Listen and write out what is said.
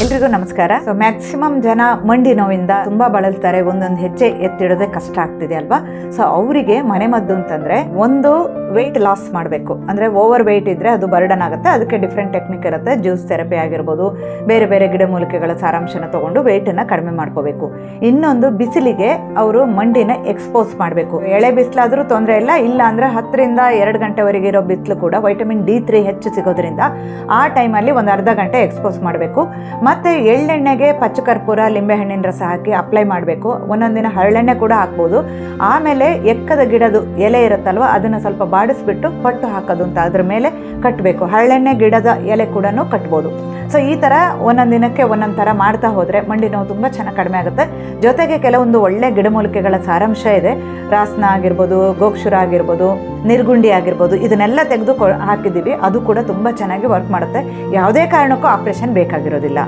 ಎಲ್ರಿಗೂ ನಮಸ್ಕಾರ. So maximum ಜನ ಮಂಡಿ ನೋವಿಂದ ತುಂಬಾ ಬಳಲ್ತಾರೆ, ಒಂದೊಂದು ಹೆಜ್ಜೆ ಎತ್ತಿಡೋದೇ ಕಷ್ಟ ಆಗ್ತಿದೆ ಅಲ್ವಾ. ಸೊ ಅವರಿಗೆ ಮನೆಮದ್ದು ಅಂತಂದ್ರೆ ಒಂದು ವೆಯ್ಟ್ ಲಾಸ್ ಮಾಡಬೇಕು. ಅಂದ್ರೆ ಓವರ್ ವೆಯ್ಟ್ ಇದ್ರೆ ಅದು ಬರ್ಡನ್ ಆಗುತ್ತೆ, ಅದಕ್ಕೆ ಡಿಫ್ರೆಂಟ್ ಟೆಕ್ನಿಕ್ ಇರುತ್ತೆ. ಜ್ಯೂಸ್ ಥೆರಪಿ ಆಗಿರ್ಬೋದು, ಬೇರೆ ಬೇರೆ ಗಿಡಮೂಲಿಕೆಗಳ ಸಾರಾಂಶನ ತಗೊಂಡು ವೆಯ್ಟನ್ನು ಕಡಿಮೆ ಮಾಡ್ಕೋಬೇಕು. ಇನ್ನೊಂದು ಬಿಸಿಲಿಗೆ ಅವರು ಮಂಡಿನ ಎಕ್ಸ್ಪೋಸ್ ಮಾಡಬೇಕು. ಎಳೆ ಬಿಸಿಲಾದ್ರೂ ತೊಂದರೆ ಇಲ್ಲ ಅಂದ್ರೆ 10 ರಿಂದ 2 ಗಂಟೆವರೆಗೆ ಇರೋ ಬಿಸಿಲು ಕೂಡ ವಿಟಮಿನ್ D3 ಹೆಚ್ಚು ಸಿಗೋದ್ರಿಂದ ಆ ಟೈಮಲ್ಲಿ ಒಂದು ಅರ್ಧ ಗಂಟೆ ಎಕ್ಸ್ಪೋಸ್ ಮಾಡಬೇಕು. ಮತ್ತು ಎಳ್ಳೆಣ್ಣೆಗೆ ಪಚ್ಚ ಕರ್ಪೂರ, ಲಿಂಬೆಹಣ್ಣಿನ ರಸ ಹಾಕಿ ಅಪ್ಲೈ ಮಾಡಬೇಕು. ಒಂದೊಂದಿನ ಹರಳೆಣ್ಣೆ ಕೂಡ ಹಾಕ್ಬೋದು. ಆಮೇಲೆ ಎಕ್ಕದ ಗಿಡದ ಎಲೆ ಇರುತ್ತಲ್ವ, ಅದನ್ನು ಸ್ವಲ್ಪ ಬಾಡಿಸ್ಬಿಟ್ಟು ಪಟ್ಟು ಹಾಕೋದು ಅಂತ ಅದ್ರ ಮೇಲೆ ಕಟ್ಟಬೇಕು. ಹರಳೆಣ್ಣೆ ಗಿಡದ ಎಲೆ ಕೂಡ ಕಟ್ಬೋದು. ಸೊ ಈ ಥರ ಒಂದೊಂದು ದಿನಕ್ಕೆ ಒಂದೊಂದು ಥರ ಮಾಡ್ತಾ ಹೋದರೆ ಮಂಡಿ ನೋವು ತುಂಬ ಚೆನ್ನಾಗಿ ಕಡಿಮೆ ಆಗುತ್ತೆ. ಜೊತೆಗೆ ಕೆಲವೊಂದು ಒಳ್ಳೆ ಗಿಡಮೂಲಿಕೆಗಳ ಸಾರಾಂಶ ಇದೆ. ರಾಸ್ನ ಆಗಿರ್ಬೋದು, ಗೋಕ್ಷುರ ಆಗಿರ್ಬೋದು, ನಿರ್ಗುಂಡಿ ಆಗಿರ್ಬೋದು, ಇದನ್ನೆಲ್ಲ ತೆಗೆದು ಹಾಕಿದ್ದೀವಿ. ಅದು ಕೂಡ ತುಂಬ ಚೆನ್ನಾಗಿ ವರ್ಕ್ ಮಾಡುತ್ತೆ. ಯಾವುದೇ ಕಾರಣಕ್ಕೂ ಆಪ್ರೇಷನ್ ಬೇಕಾಗಿರೋದಿಲ್ಲ.